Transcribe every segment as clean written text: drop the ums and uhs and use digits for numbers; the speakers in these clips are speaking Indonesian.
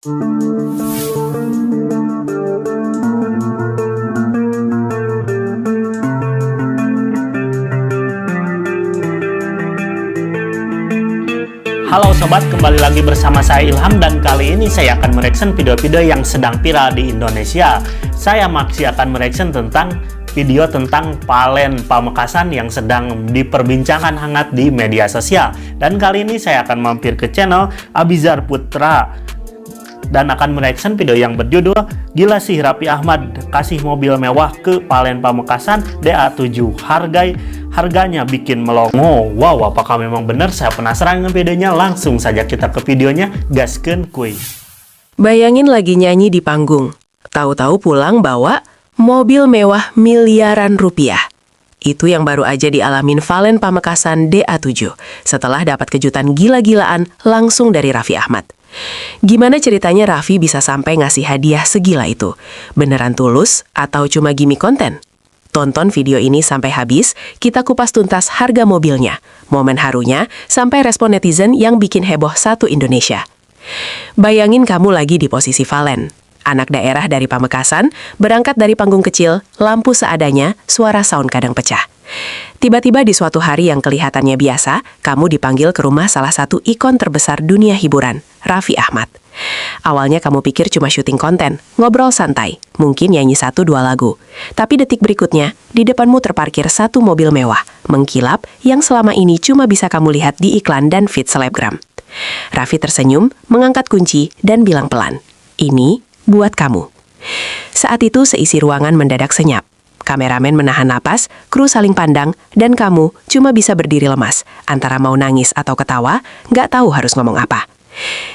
Halo sobat, kembali lagi bersama saya Ilham dan kali ini saya akan mereaction video-video yang sedang viral di Indonesia. Saya masih akan mereaction tentang video tentang Valen Pamekasan yang sedang diperbincangkan hangat di media sosial. Dan kali ini saya akan mampir ke channel Abizar Putra dan akan mereaction video yang berjudul Gila sih Raffi Ahmad kasih mobil mewah ke Valen Pamekasan DA7, harganya bikin melongo. Wow, apakah memang benar? Saya penasaran dengan videonya. Langsung saja kita ke videonya, gaskeun kuy. Bayangin lagi nyanyi di panggung, tahu-tahu pulang bawa mobil mewah miliaran rupiah. Itu yang baru aja dialamin Valen Pamekasan DA7 setelah dapat kejutan gila-gilaan langsung dari Raffi Ahmad. Gimana ceritanya Raffi bisa sampai ngasih hadiah segila itu? Beneran tulus atau cuma gimmick konten? Tonton video ini sampai habis, kita kupas tuntas harga mobilnya, momen harunya, sampai respon netizen yang bikin heboh satu Indonesia. Bayangin kamu lagi di posisi Valen, anak daerah dari Pamekasan, berangkat dari panggung kecil, lampu seadanya, suara sound kadang pecah. Tiba-tiba di suatu hari yang kelihatannya biasa, kamu dipanggil ke rumah salah satu ikon terbesar dunia hiburan, Raffi Ahmad. Awalnya kamu pikir cuma syuting konten, ngobrol santai, mungkin nyanyi 1-2 lagu. Tapi detik berikutnya, di depanmu terparkir satu mobil mewah, mengkilap yang selama ini cuma bisa kamu lihat di iklan dan feed selebgram. Raffi tersenyum, mengangkat kunci, dan bilang pelan, "Ini buat kamu." Saat itu seisi ruangan mendadak senyap. Kameramen menahan napas, kru saling pandang, dan kamu cuma bisa berdiri lemas, antara mau nangis atau ketawa, nggak tahu harus ngomong apa.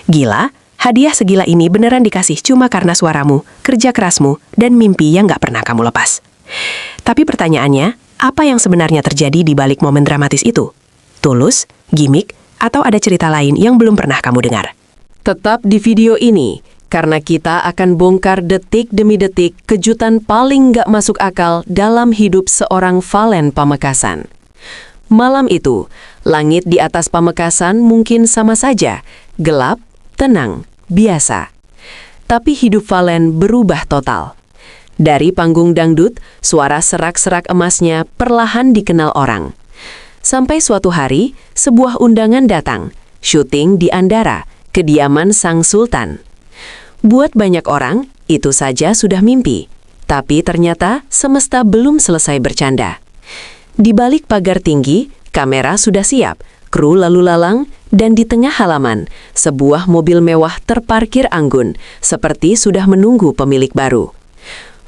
Gila, hadiah segila ini beneran dikasih cuma karena suaramu, kerja kerasmu, dan mimpi yang nggak pernah kamu lepas. Tapi pertanyaannya, apa yang sebenarnya terjadi di balik momen dramatis itu? Tulus, gimmick, atau ada cerita lain yang belum pernah kamu dengar? Tetap di video ini, karena kita akan bongkar detik demi detik kejutan paling nggak masuk akal dalam hidup seorang Valen Pamekasan. Malam itu, langit di atas Pamekasan mungkin sama saja, gelap, tenang, biasa. Tapi hidup Valen berubah total. Dari panggung dangdut, suara serak-serak emasnya perlahan dikenal orang. Sampai suatu hari, sebuah undangan datang, syuting di Andara, kediaman Sang Sultan. Buat banyak orang, itu saja sudah mimpi. Tapi ternyata semesta belum selesai bercanda. Di balik pagar tinggi, kamera sudah siap, kru lalu lalang, dan di tengah halaman, sebuah mobil mewah terparkir anggun, seperti sudah menunggu pemilik baru.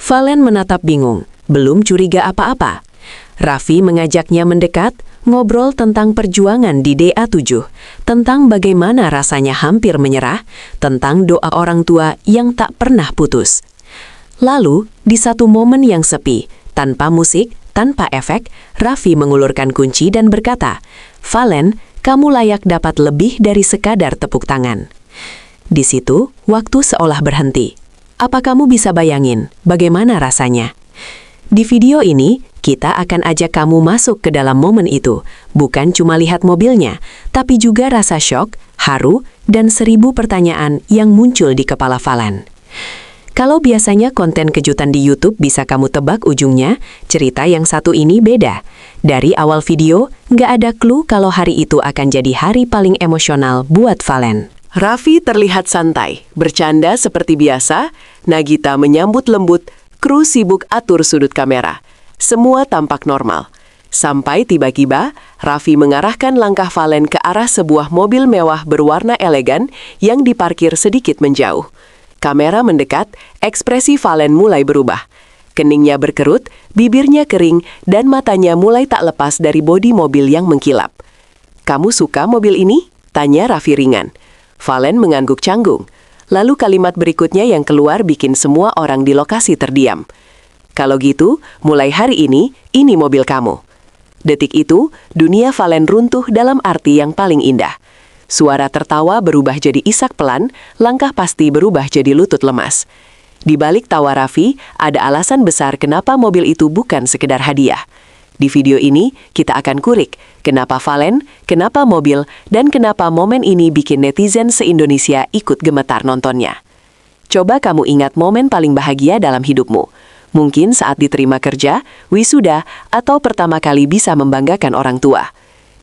Valen menatap bingung, belum curiga apa-apa. Raffi mengajaknya mendekat, ngobrol tentang perjuangan di DA7, tentang bagaimana rasanya hampir menyerah, tentang doa orang tua yang tak pernah putus. Lalu, di satu momen yang sepi, tanpa musik, tanpa efek, Raffi mengulurkan kunci dan berkata, "Valen, kamu layak dapat lebih dari sekadar tepuk tangan." Di situ, waktu seolah berhenti. Apa kamu bisa bayangin bagaimana rasanya? Di video ini, kita akan ajak kamu masuk ke dalam momen itu, bukan cuma lihat mobilnya, tapi juga rasa syok, haru, dan 1000 pertanyaan yang muncul di kepala Valen. Kalau biasanya konten kejutan di YouTube bisa kamu tebak ujungnya, cerita yang satu ini beda. Dari awal video, nggak ada clue kalau hari itu akan jadi hari paling emosional buat Valen. Raffi terlihat santai, bercanda seperti biasa, Nagita menyambut lembut, kru sibuk atur sudut kamera. Semua tampak normal. Sampai tiba-tiba, Raffi mengarahkan langkah Valen ke arah sebuah mobil mewah berwarna elegan yang diparkir sedikit menjauh. Kamera mendekat, ekspresi Valen mulai berubah. Keningnya berkerut, bibirnya kering, dan matanya mulai tak lepas dari bodi mobil yang mengkilap. "Kamu suka mobil ini?" tanya Raffi ringan. Valen mengangguk canggung. Lalu kalimat berikutnya yang keluar bikin semua orang di lokasi terdiam. "Kalau gitu, mulai hari ini mobil kamu." Detik itu, dunia Valen runtuh dalam arti yang paling indah. Suara tertawa berubah jadi isak pelan, langkah pasti berubah jadi lutut lemas. Di balik tawa Raffi, ada alasan besar kenapa mobil itu bukan sekedar hadiah. Di video ini, kita akan kurik kenapa Valen, kenapa mobil, dan kenapa momen ini bikin netizen se-Indonesia ikut gemetar nontonnya. Coba kamu ingat momen paling bahagia dalam hidupmu. Mungkin saat diterima kerja, wisuda, atau pertama kali bisa membanggakan orang tua.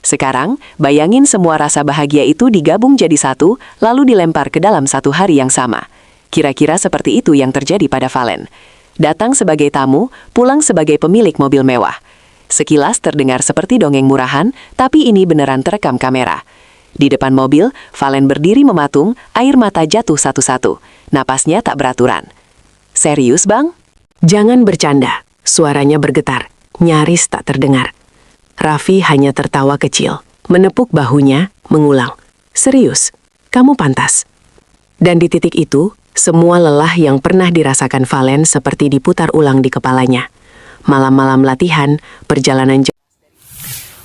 Sekarang, bayangin semua rasa bahagia itu digabung jadi satu, lalu dilempar ke dalam satu hari yang sama. Kira-kira seperti itu yang terjadi pada Valen. Datang sebagai tamu, pulang sebagai pemilik mobil mewah. Sekilas terdengar seperti dongeng murahan, tapi ini beneran terekam kamera. Di depan mobil, Valen berdiri mematung, air mata jatuh satu-satu. Napasnya tak beraturan. Serius, Bang? Jangan bercanda. Suaranya bergetar, nyaris tak terdengar. Raffi hanya tertawa kecil, menepuk bahunya, mengulang. Serius, kamu pantas. Dan di titik itu, semua lelah yang pernah dirasakan Valen seperti diputar ulang di kepalanya. Malam-malam latihan, perjalanan jauh.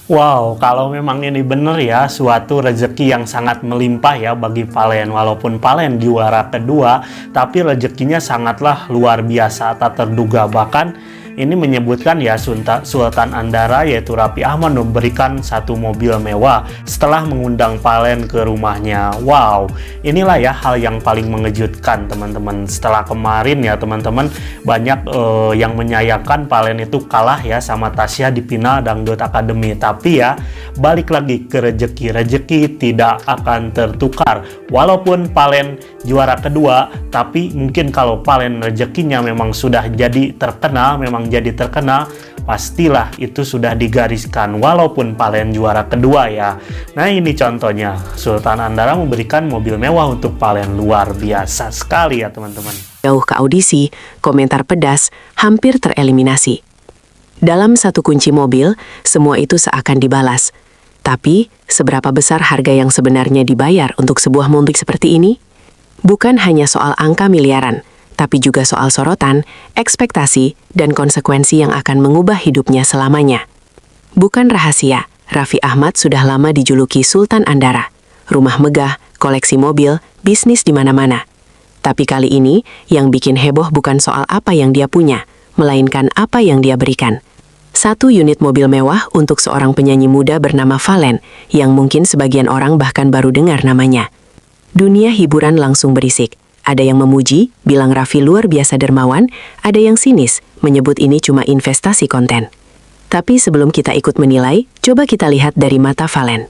Wow, kalau memang ini bener ya, suatu rezeki yang sangat melimpah ya bagi Valen. Walaupun Valen juara kedua, tapi rezekinya sangatlah luar biasa, tak terduga. Bahkan ini menyebutkan ya Sultan Andara yaitu Raffi Ahmad memberikan satu mobil mewah setelah mengundang Valen ke rumahnya. Wow, inilah ya hal yang paling mengejutkan teman-teman. Setelah kemarin ya teman-teman, banyak yang menyayangkan Valen itu kalah ya sama Tasya di final Dangdut Academy. Tapi ya balik lagi ke rezeki tidak akan tertukar. Walaupun Valen juara kedua, tapi mungkin kalau Valen rezekinya memang sudah jadi terkenal, pastilah itu sudah digariskan walaupun Valen juara kedua ya. Nah ini contohnya, Sultan Andara memberikan mobil mewah untuk Valen, luar biasa sekali ya teman-teman. Jauh ke audisi, komentar pedas hampir tereliminasi. Dalam satu kunci mobil, semua itu seakan dibalas. Tapi, seberapa besar harga yang sebenarnya dibayar untuk sebuah mobil seperti ini? Bukan hanya soal angka miliaran, tapi juga soal sorotan, ekspektasi, dan konsekuensi yang akan mengubah hidupnya selamanya. Bukan rahasia, Raffi Ahmad sudah lama dijuluki Sultan Andara. Rumah megah, koleksi mobil, bisnis di mana-mana. Tapi kali ini, yang bikin heboh bukan soal apa yang dia punya, melainkan apa yang dia berikan. Satu unit mobil mewah untuk seorang penyanyi muda bernama Valen, yang mungkin sebagian orang bahkan baru dengar namanya. Dunia hiburan langsung berisik. Ada yang memuji, bilang Raffi luar biasa dermawan, ada yang sinis, menyebut ini cuma investasi konten. Tapi sebelum kita ikut menilai, coba kita lihat dari mata Valen.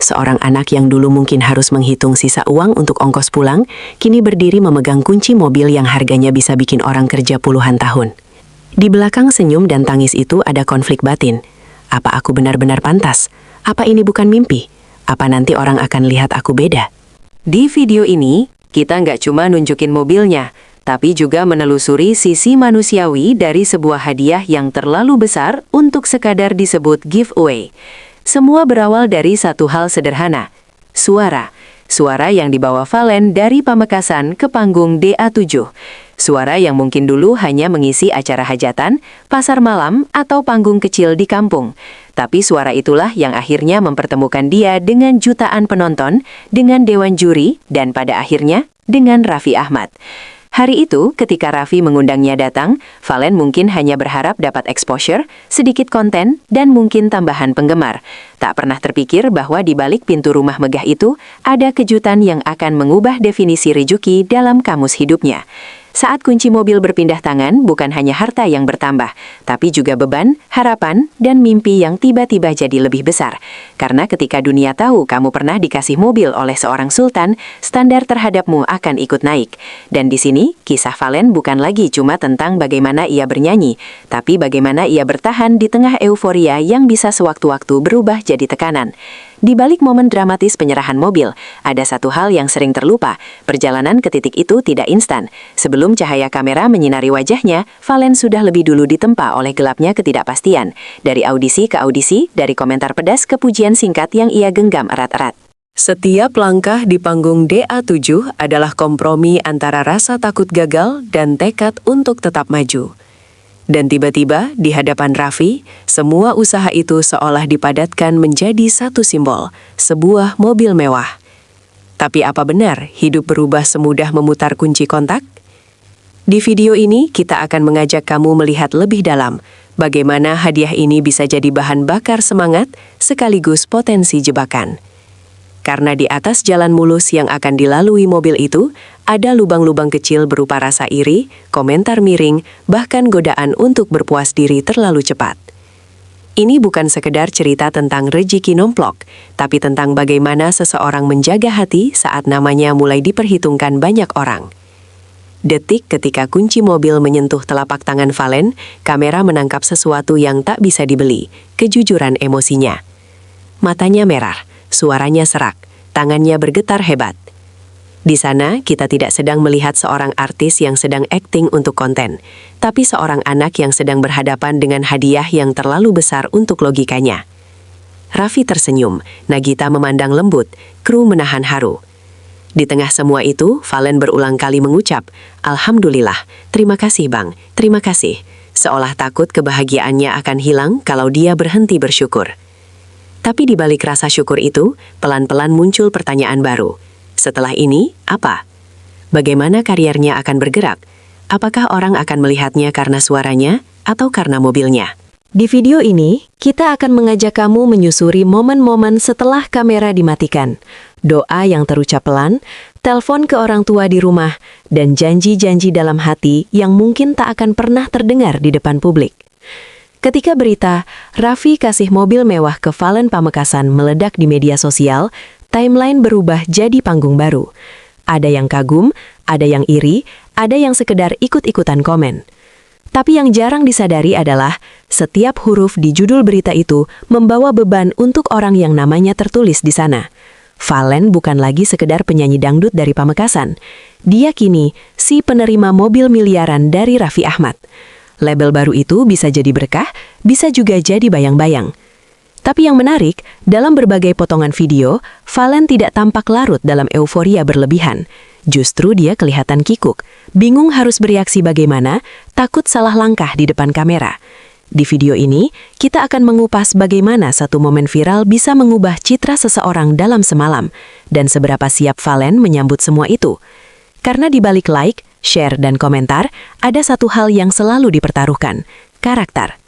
Seorang anak yang dulu mungkin harus menghitung sisa uang untuk ongkos pulang, kini berdiri memegang kunci mobil yang harganya bisa bikin orang kerja puluhan tahun. Di belakang senyum dan tangis itu ada konflik batin. Apa aku benar-benar pantas? Apa ini bukan mimpi? Apa nanti orang akan lihat aku beda? Di video ini, kita nggak cuma nunjukin mobilnya, tapi juga menelusuri sisi manusiawi dari sebuah hadiah yang terlalu besar untuk sekadar disebut giveaway. Semua berawal dari satu hal sederhana, suara. Suara yang dibawa Valen dari Pamekasan ke panggung DA7. Suara yang mungkin dulu hanya mengisi acara hajatan, pasar malam, atau panggung kecil di kampung. Tapi suara itulah yang akhirnya mempertemukan dia dengan jutaan penonton, dengan dewan juri, dan pada akhirnya dengan Raffi Ahmad. Hari itu, ketika Raffi mengundangnya datang, Valen mungkin hanya berharap dapat exposure, sedikit konten, dan mungkin tambahan penggemar. Tak pernah terpikir bahwa di balik pintu rumah megah itu, ada kejutan yang akan mengubah definisi rezeki dalam kamus hidupnya. Saat kunci mobil berpindah tangan, bukan hanya harta yang bertambah, tapi juga beban, harapan, dan mimpi yang tiba-tiba jadi lebih besar. Karena ketika dunia tahu kamu pernah dikasih mobil oleh seorang sultan, standar terhadapmu akan ikut naik. Dan di sini, kisah Valen bukan lagi cuma tentang bagaimana ia bernyanyi, tapi bagaimana ia bertahan di tengah euforia yang bisa sewaktu-waktu berubah jadi tekanan. Di balik momen dramatis penyerahan mobil, ada satu hal yang sering terlupa. Perjalanan ke titik itu tidak instan. Sebelum cahaya kamera menyinari wajahnya, Valen sudah lebih dulu ditempa oleh gelapnya ketidakpastian. Dari audisi ke audisi, dari komentar pedas ke pujian singkat yang ia genggam erat-erat. Setiap langkah di panggung DA7 adalah kompromi antara rasa takut gagal dan tekad untuk tetap maju. Dan tiba-tiba, di hadapan Raffi, semua usaha itu seolah dipadatkan menjadi satu simbol, sebuah mobil mewah. Tapi apa benar hidup berubah semudah memutar kunci kontak? Di video ini, kita akan mengajak kamu melihat lebih dalam bagaimana hadiah ini bisa jadi bahan bakar semangat sekaligus potensi jebakan. Karena di atas jalan mulus yang akan dilalui mobil itu, ada lubang-lubang kecil berupa rasa iri, komentar miring, bahkan godaan untuk berpuas diri terlalu cepat. Ini bukan sekedar cerita tentang rezeki nomplok, tapi tentang bagaimana seseorang menjaga hati saat namanya mulai diperhitungkan banyak orang. Detik ketika kunci mobil menyentuh telapak tangan Valen, kamera menangkap sesuatu yang tak bisa dibeli, kejujuran emosinya. Matanya merah, suaranya serak, tangannya bergetar hebat. Di sana, kita tidak sedang melihat seorang artis yang sedang akting untuk konten, tapi seorang anak yang sedang berhadapan dengan hadiah yang terlalu besar untuk logikanya. Raffi tersenyum, Nagita memandang lembut, kru menahan haru. Di tengah semua itu, Valen berulang kali mengucap, "Alhamdulillah, terima kasih Bang, terima kasih." Seolah takut kebahagiaannya akan hilang kalau dia berhenti bersyukur. Tapi di balik rasa syukur itu, pelan-pelan muncul pertanyaan baru. Setelah ini, apa? Bagaimana karirnya akan bergerak? Apakah orang akan melihatnya karena suaranya atau karena mobilnya? Di video ini, kita akan mengajak kamu menyusuri momen-momen setelah kamera dimatikan, doa yang terucap pelan, telepon ke orang tua di rumah, dan janji-janji dalam hati yang mungkin tak akan pernah terdengar di depan publik. Ketika berita, Raffi kasih mobil mewah ke Valen Pamekasan meledak di media sosial, timeline berubah jadi panggung baru. Ada yang kagum, ada yang iri, ada yang sekedar ikut-ikutan komen. Tapi yang jarang disadari adalah, setiap huruf di judul berita itu membawa beban untuk orang yang namanya tertulis di sana. Valen bukan lagi sekedar penyanyi dangdut dari Pamekasan. Dia kini si penerima mobil miliaran dari Raffi Ahmad. Label baru itu bisa jadi berkah, bisa juga jadi bayang-bayang. Tapi yang menarik, dalam berbagai potongan video, Valen tidak tampak larut dalam euforia berlebihan. Justru dia kelihatan kikuk, bingung harus bereaksi bagaimana, takut salah langkah di depan kamera. Di video ini, kita akan mengupas bagaimana satu momen viral bisa mengubah citra seseorang dalam semalam, dan seberapa siap Valen menyambut semua itu. Karena di balik like, share, dan komentar, ada satu hal yang selalu dipertaruhkan, karakter.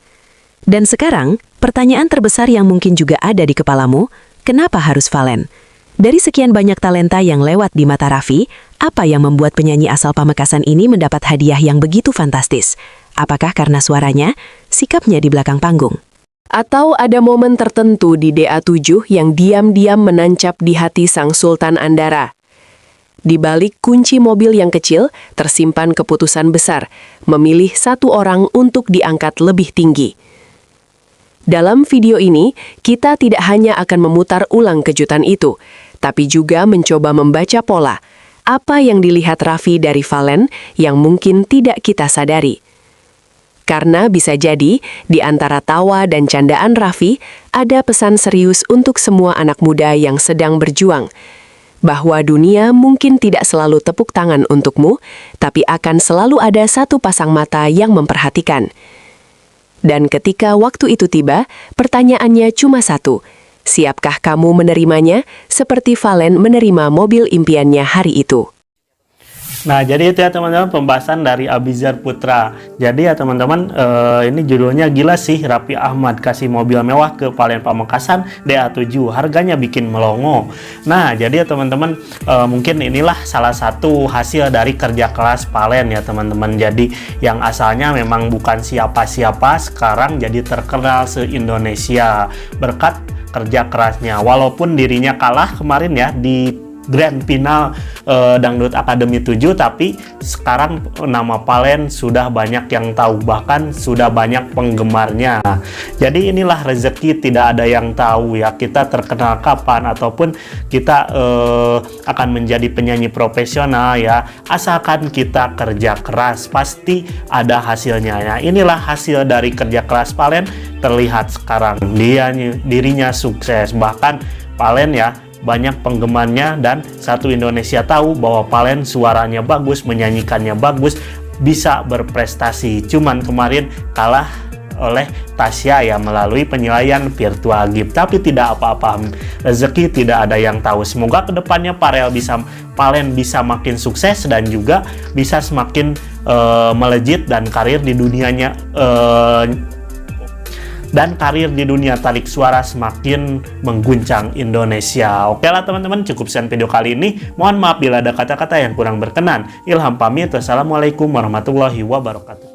Dan sekarang, pertanyaan terbesar yang mungkin juga ada di kepalamu, kenapa harus Valen? Dari sekian banyak talenta yang lewat di mata Raffi, apa yang membuat penyanyi asal Pamekasan ini mendapat hadiah yang begitu fantastis? Apakah karena suaranya, sikapnya di belakang panggung? Atau ada momen tertentu di DA7 yang diam-diam menancap di hati sang Sultan Andara? Di balik kunci mobil yang kecil, tersimpan keputusan besar, memilih satu orang untuk diangkat lebih tinggi. Dalam video ini, kita tidak hanya akan memutar ulang kejutan itu, tapi juga mencoba membaca pola, apa yang dilihat Raffi dari Valen yang mungkin tidak kita sadari. Karena bisa jadi, di antara tawa dan candaan Raffi, ada pesan serius untuk semua anak muda yang sedang berjuang, bahwa dunia mungkin tidak selalu tepuk tangan untukmu, tapi akan selalu ada satu pasang mata yang memperhatikan. Dan ketika waktu itu tiba, pertanyaannya cuma satu, siapkah kamu menerimanya seperti Valen menerima mobil impiannya hari itu? Nah, jadi itu ya teman-teman pembahasan dari Abizar Putra. Jadi ya teman-teman, ini judulnya gila sih Raffi Ahmad kasih mobil mewah ke Valen Pamekasan DA7, harganya bikin melongo. Nah, jadi ya teman-teman, mungkin inilah salah satu hasil dari kerja keras Valen ya teman-teman. Jadi yang asalnya memang bukan siapa-siapa, sekarang jadi terkenal se-Indonesia berkat kerja kerasnya. Walaupun dirinya kalah kemarin ya di Grand Final Dangdut Academy 7, tapi sekarang nama Valen sudah banyak yang tahu, bahkan sudah banyak penggemarnya. Jadi inilah rezeki, tidak ada yang tahu ya kita terkenal kapan ataupun kita akan menjadi penyanyi profesional ya, asalkan kita kerja keras pasti ada hasilnya ya. Inilah hasil dari kerja keras Valen terlihat sekarang, dirinya sukses, bahkan Valen ya banyak penggemarnya dan satu Indonesia tahu bahwa Valen suaranya bagus, menyanyikannya bagus, bisa berprestasi. Cuman kemarin kalah oleh Tasya ya melalui penilaian virtual gift, tapi tidak apa-apa, rezeki tidak ada yang tahu. Semoga kedepannya Valen bisa makin sukses dan juga bisa semakin melejit dan karir di dunianya dan karir di dunia tarik suara semakin mengguncang Indonesia. Oke lah teman-teman, cukup sekian video kali ini. Mohon maaf bila ada kata-kata yang kurang berkenan. Ilham pamit. Wassalamualaikum warahmatullahi wabarakatuh.